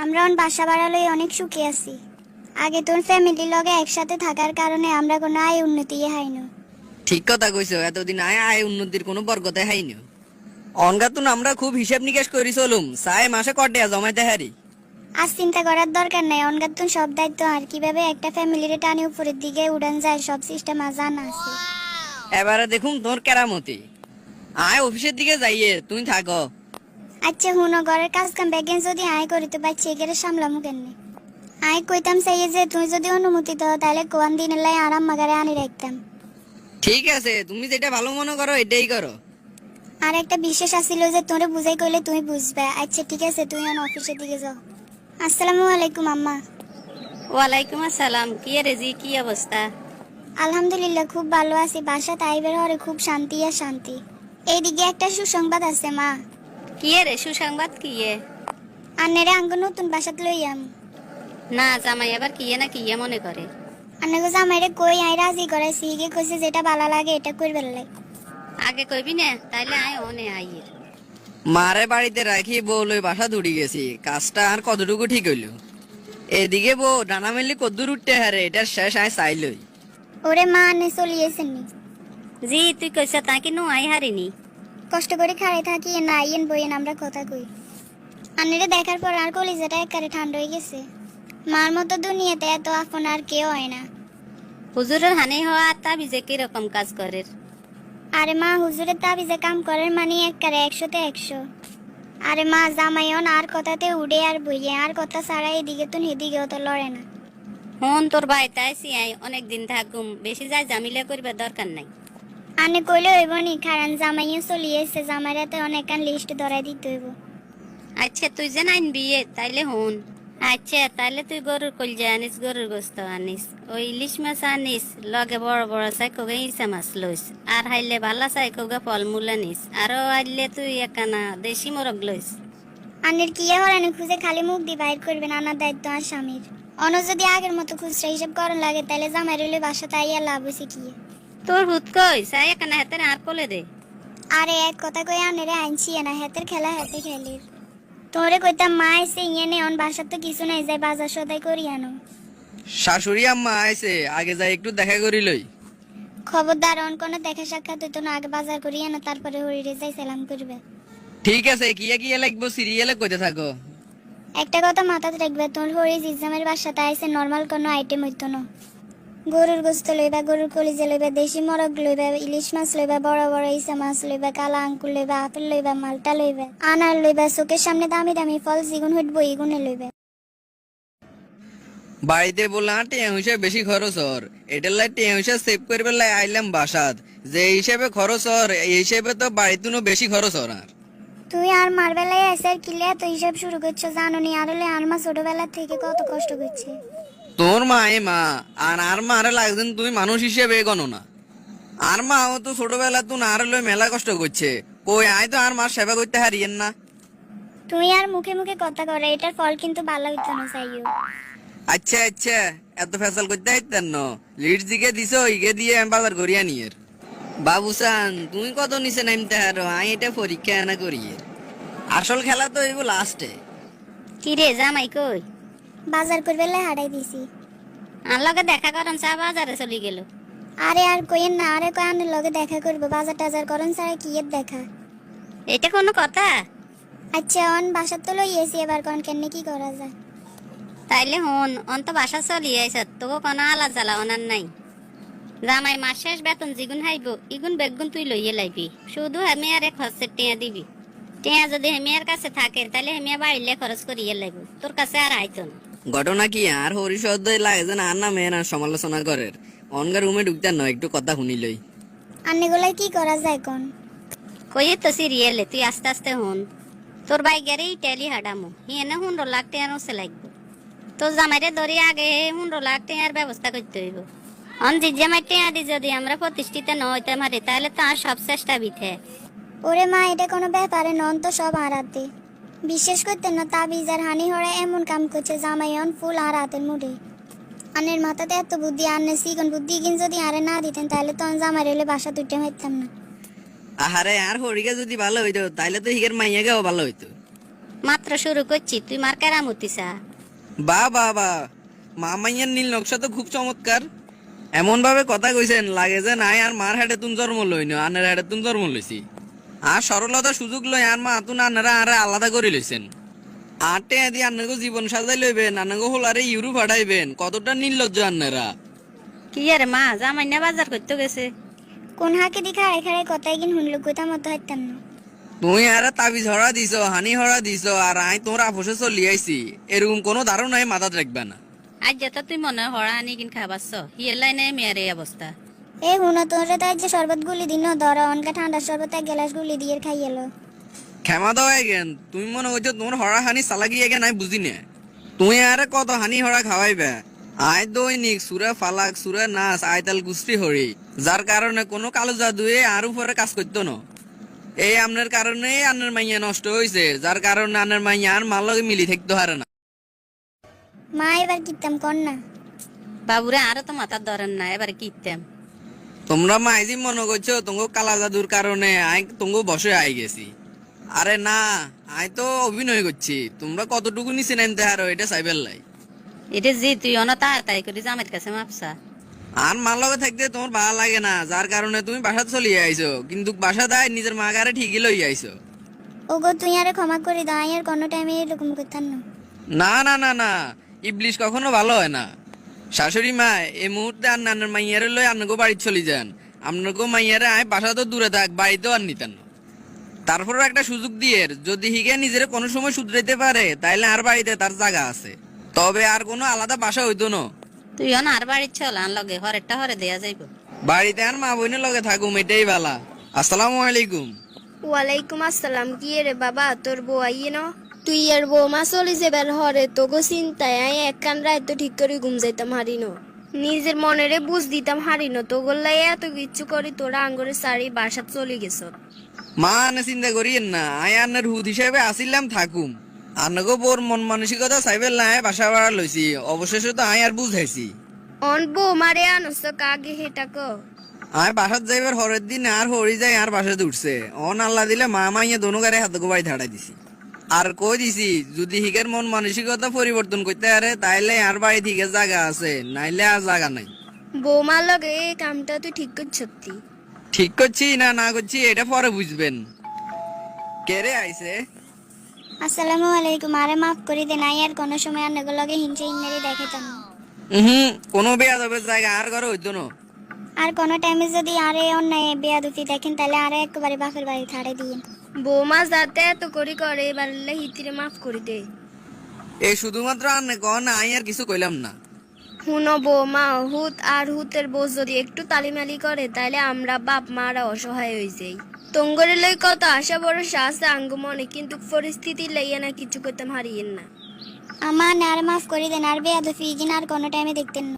আমরা বাসা বাড়ালই অনেক সুখী আছি। আগে তোর ফ্যামিলির লগে একসাথে থাকার কারণে আমরা কোনো আয় উন্নতি হাইনো। ঠিক কথা কইছো, এতদিন আয় উন্নতির কোনো বরকতে হাইনি। অনগাতুন আমরা খুব হিসাব নিকাশ করি চলুম, সাই মাসে কটিয়া জমাইতে হারি। আজ চিন্তা করার দরকার নাই, অনগাতুন সব দায়িত্ব আর কিভাবে একটা ফ্যামিলির টানে উপরের দিকে উড়ান যায় সব সিস্টেম জানা আছে। এবারে দেখুন তোর কেরামতি। আয় অফিসের দিকে যাইয়ে তুমি থাকো। আচ্ছা হুনো, ঘরের কাজ কাম ব্যাগেন যদি আয় করি তো বাচ্চা এগেরে সামলামু কেনে। আয় কইতাম চাইয়ে যে তুই যদি অনুমতি দাও তাহলে কোয়ান দিনের লাই আরাম মাগারে আনি রাখতাম। ঠিক আছে, তুমি যেটা ভালো মনে করো এটাই করো। আর একটা বিশেষ আছিল যে তোরে বুঝাই কইলে তুমি বুঝবে। আচ্ছা ঠিক আছে, তুই অফিসের দিকে যাও। আসসালামু আলাইকুম আম্মা। ওয়ালাইকুম আসসালাম। কি রেজি, কি অবস্থা? আলহামদুলিল্লাহ খুব ভালো আছি। বাসা তাইবের হরে খুব শান্তি আর শান্তি। এইদিকে একটা সুসংবাদ আছে মা। কি রে সুসংবাদ? কি আন্নেরে আঙ্গ নতুন বাসাত লইয়াম। না জামাই আবার কি না কি মনে করে? আন্নাগো জামাইরে কই আই রাজি করাইছি, হিগে কইছে যেটা ভালো লাগে এটা করবে লাই। আগে কইবি না তাইলে আয় অনে আইয়ের। মারে বাড়িতে রাখি বউ লই বাসা দৌড়ি গেছি, কাজটা আর কতটুকু ঠিক হইল। এদিকে বউ ডানা মেললি কদ্দুর উঠতে হারে, এটার শেষ আয় চাইলই। ওরে মা আন্নে চলিয়েছেন নি। জি তুই কইছ তা কি নো আই হারিনি। কষ্ট করে খাড়াই থাকি না আইয়েন বইয়েন আমরা কথা কই। আন্নেরে দেখার পর আর কলিজাটা একেবারে ঠান্ডা হয়ে গেছে। মার মতো দুনিয়াতে এত আপন আর কেউ হয় না। হুজুরের হানি হওয়া তা বিজে কি রকম কাজ করে? আরে মা হুজুরের তাবিজে কাম করেন মানে একেবারে 100তে 100। আরে মা জামাইন আর কথাতে উড়ে আর বইয়ে আর কথা ছাড়া এদিকে তো এদিকেও তো লড়ে না। হন তোর ভাই তাইছি আই অনেক দিন থাকুম, বেশি যায় জামিলা করিবার দরকার নাই। আনে কইলে হইব নি, কারণ জামাইও চলিয়েছে, জামাইরাতে অনেকখান লিস্ট ধরাই দিতে হইব। আচ্ছা তুই যে নাইন বিয়ে তাইলে হন। আচ্ছা তাইলে তুই গরুর কলজা আনিস, গরুর গোস্ত আনিস, ওই ইলিশ মাছ আনিস, লগে বড় বড় চাই কোগে ইসা মাছ লইস, আর হাইলে ভালা চাই কোগে ফলমূল আনিস, আরো আইলে তুই একানা দেশি মোরগ লইস। আনের কিয়া হরানি খুঁজে খালি মুখ দিয়ে বাইর করবেন, আনার দায়িত্ব আর স্বামীর। অন যদি আগের মতো খুচরা হিসাব করেন লাগে তাহলে জামাই রইলে বাসা তাই আর লাভ হয়েছে কি। তোর হুত কই চাই একানা হাতের আর কোলে দে। আরে এক কথা কই আনেরে আনছি না, হাতের খেলা হাতে খেলির। তোরে কইতাম মা এসে ইয়ে নে অন বাসার তো কিছু নাই, যাই বাজার সদাই করি আনো। শাশুড়ি আম্মা আইছে, আগে যাই একটু দেখা করি লই। খবরদার অন কোনো দেখা সাক্ষাৎ হইতো না, আগে বাজার করি আনো তারপরে হরিরে যাই সালাম করবে। ঠিক আছে, কিয়া কিয়া লাগবো সিরিয়ালে কইতে থাকো। একটা কথা মাথাতে রাখবে, তোর হরিজ এক্সামের বাসাতে আইসে নর্মাল কোনো আইটেম হইতো না। গরুর গোস্ত লইবা, গরুর কলিজা লইবা, দেশি মরগ লইবা, ইলিশ মাছ লইবা, বড় বড় ইসা মাছ লইবা, কালা আঙ্কুর লইবা, আপেল লইবা, মালটা লইবা, আনার লইবা, চোখের সামনে দামি দামি ফল যেগুন হইব এগুনে লইবা। বাড়িতে বললাম টিয়া হিসেবে বেশি খরচ হর, এটার লাই টিয়া হিসেবে সেভ করবে লাই আইলাম বাসাত। যে হিসেবে খরচ হর এই হিসেবে তো বাড়িতে বেশি খরচ হর। আর তুই আর মার বেলায় এসে আর কিলে এত হিসাব শুরু করছো জানো নি? আর হলে আর মা ছোটবেলা থেকে কত কষ্ট করছে। তোর মা এ মা আর মারে লাগছেন তুমি মানুষ হিসেবে গণো না। আর মা ও তো ছোটবেলা তুই আর লই মেলা কষ্ট করছে, কই আয় তো আর মার সেবা করতে হারিয়েন না। তুই আর মুখে মুখে কথা করে, এটার ফল কিন্তু ভালো হইতো না চাইও। আচ্ছা আচ্ছা, এত ফেসাল করতে হাইতেন ন, লিড দিকে দিছো ইগে দিয়ে আমি বাজার করিয়া নিয়ের। বাবুসান তুমি কত নিচে নামতে হারো, আমি এটা পরীক্ষা না করিয়ে। আসল খেলা তো এইব লাস্টে। কি রে জামাই কই? বাজার করবে লাই হারাই দিছি। আর লগে দেখা করেন চা বাজারে চলি গেল। আরে আর কইেন না, আরে কয় আনের লগে দেখা করবো, বাজার টাজার করেন ছাড়া কি এর দেখা। এটা কোনো কথা? আচ্ছা অন বাসার তো লইয়েছি, এবার কোন কেনে কি করা যায়। তাইলে হন অন্ত বাসা চলি আইস, তোকে কোনো আলা জ্বালা অনার নাই। জামাই মাস শেষ বেতন জিগুন হাইব ইগুন বেগুন তুই লইয়ে লাইবি, শুধু আমি আর এক হচ্ছে টিয়া দিবি। টিয়া যদি হেমিয়ার কাছে থাকে তাহলে হেমিয়া বাড়িলে খরচ করিয়ে লাইব, তোর কাছে আর আইতো না। ঘটনা কি আর হরিশব্দ লাগে যেন আর না মেয়ে না সমালোচনা করে। অনগা রুমে ঢুকতে নয়, একটু কথা শুনিলই। আন্নেগুলাই কি করা যায় কোন? কইয়ে তো সিরিয়ালে তুই আস্তে আস্তে হন। তোর বাই গেরে ইটালি হাডামো হিয়েনে 15 লাখ টিয়ার ওসে লাগবে। তোর জামাইরে ধরে আগে 15 লাখ টিয়ার ব্যবস্থা করতে হইব। অন যে জামাই টিয়া দি যদি আমরা প্রতিষ্ঠিত ন হইতে পারি তাহলে তো আর সব চেষ্টা বিথে। ওরে মা এটা কোনো ব্যাপারে নন তো, সব হারাতে বিশ্বাস করতেন না। তাবিজ আর হানি হরা এমন কাম করছে জামাইন ফুল আর হাতের মুড়ে। আনের মাথাতে এত বুদ্ধি, আনের সিগন বুদ্ধি কিন যদি আরে না দিতেন তাহলে তো জামাই রইলে বাসা দুইটা মারতাম না। আহারে আর হরিকে যদি ভালো হইতো তাইলে তো হিগের মাইয়াকেও ভালো হইতো। মাত্র শুরু করছি, তুই মার কেরামতি চা। বা বা বা, মামাইয়ার নীল নকশা তো খুব চমৎকার। এমন ভাবে কথা কইছেন লাগে যে নাই আর মার হাটে তুন জন্ম লইন, আনের হাটে তুন জন্ম লইছি। আর সরলতা সুযোগ লই আর মা তুন আনারা আর আলাদা করে লইছেন। আটে আদি আন্নাগো জীবন সাজাই লইবেন, আন্নাগো হোলারে ইউরো ফাটাইবেন, কতটা নির্লজ্জ আন্নারা। কি আরে মা, জামাই না বাজার করতে গেছে? কোন হাকে দি খাড়াই খাড়াই কথাই কিন শুনলো কথা মতো হাইতাম না। তুই আর তাবিজ হরা দিছ, হানি হরা দিছ, আর আই তোর আপোষে চলি আইছি, এরকম কোনো ধারণাই মাথাত রাখবে না। আজ যেটা তুই মনে হয় হড়া আনি কিন খাবাস, হিয়ের লাইনে মেয়ের এই অবস্থা। এ হুনো তোরে তাই যে শরবত গুলি দিন ধর অনকা ঠান্ডা শরবত এক গ্লাস গুলি দিয়ে খাই এলো। ক্ষমা দাও এগেন, তুমি মনে করছো তোমার হরা হানি চালাকি এগে নাই বুঝি না। তুই আর কত হানি হরা খাওয়াইবে। আয় দৈনিক সুরা ফালাক সুরা নাচ আয়তাল গুস্তি হরি, যার কারণে কোনো কালো জাদুয়ে আর উপরে কাজ করতো না। এই আপনার কারণে আপনার মাইয়া নষ্ট হয়েছে, যার কারণে আপনার মাইয়া আর মার লগে মিলি থাকতে পারে না। মা এবার কিতাম কর না। বাবুরে আরো তো মাথার ধরেন না, এবার কিনতাম। তোমরা মাইজি মনে করছো তোমাকে কালা জাদুর কারণে আই তোমাকে বসে আই গেছি। আরে না, আই তো অভিনয় করছি। তোমরা কতটুকু নিচে নামতে হারো এটা চাইবেন লাই। এটা যে তুই অনা তাড়াতাড়ি করে জামাইয়ের কাছে মাপসা। আর মার লগে থাকতে তোমার ভালো লাগে না, যার কারণে তুমি বাসা চলিয়ে আইছো, কিন্তু বাসা দায় নিজের মা গারে ঠিকই লই আইছো। ওগো তুই আরে ক্ষমা করে দাও, আর কোনো টাইমে এরকম করতাম না। না না না না, ইবলিশ কখনো ভালো হয় না। শাশুড়ি মা এই মুহূর্তে আর নানার মাইয়ারে লই আপনাকে বাড়ি চলে যান। আপনাকে মাইয়ারে আয় বাসা তো দূরে থাক, বাড়িতেও আর নিতেন না। তারপরও একটা সুযোগ দিয়ে যদি হিগে নিজের কোনো সময় শুধরাইতে পারে, তাইলে আর বাড়িতে তার জায়গা আছে, তবে আর কোনো আলাদা বাসা হইতো না। তুই অন আর বাড়ির চল, আন লগে হরেরটা হরে দেয়া যাইব। বাড়িতে আর মা বোনের লগে থাকুম, এটাই ভালা। আসসালামু আলাইকুম। ওয়ালাইকুম আসসালাম। কি রে বাবা, তোর বউ আইয়ে ন? তুই আর বৌমা চলে যাবার হরে তোগো চিন্তায় আই এক কান রাত তো ঠিক করে ঘুম যাইতাম হারিনো। নিজের মনেরে বুঝ দিতাম হারিনো, তোগোর লাই এত কিচ্ছু করি তোরা আঙ্গরে সারি বাসা চলে গেছ। মা আনে চিন্তা করিয়েন না, আয় আন্নার হুদ হিসেবে আসিলাম থাকুম। আন্নাগো বোর মন মানসিকতা চাইবেন না, বাসা ভাড়া লইছি, অবশেষে তো আয় আর বুঝাইছি। অন বৌমারে আনস কাগে হেটা ক। আয় বাসাত যাইবার হরের দিন আর হরি যাই আর বাসাতে উঠছে। অন আল্লাহ দিলে মা মাইয়া দোনো গাড়ি হাত বাড়ি ধাড়াই দিছি। আর কই দিছি যদি হিগের মন মানসিকতা পরিবর্তন করতে পারে, তাইলে আর বাড়ি থেকে জায়গা আছে, নাইলে আর জায়গা নাই। বৌমার লগে এই কামটা তুই ঠিক করছ? ঠিক করছি না না করছি এটা পরে বুঝবেন। কেরে আইছে? আসসালামু আলাইকুম, আরে মাফ করে দেন, আর কোনো সময় আন্নাগো লগে হিংসে ইংনারি দেখাতাম না। কোনো বেয়াদবের জায়গা আর ঘরে হইতো না। আর কোনো টাইমে যদি আরে অন্যায় বেয়াদুফি দেখেন, তাহলে আরে একেবারে বাপের বাড়ি ছাড়ে দিন। বৌমা যাতে এত করি করে এবার হিতিরে মাফ করে দে। এই শুধুমাত্র আন্নে কন, আই আর কিছু কইলাম না। হুনো বৌমা, হুত আর হুতের বোঝ যদি একটু তালিমালি করে, তাহলে আমরা বাপ মারা অসহায় হয়ে যাই। তঙ্গরে লই কত আশা বড় শ্বাস আঙ্গ মনে, কিন্তু পরিস্থিতি লইয়া না কিছু করতাম হারিয়েন না। আমার আর মাফ করে দেন, আর বেয়াদুফি জিন আর কোনো টাইমে দেখতেন না।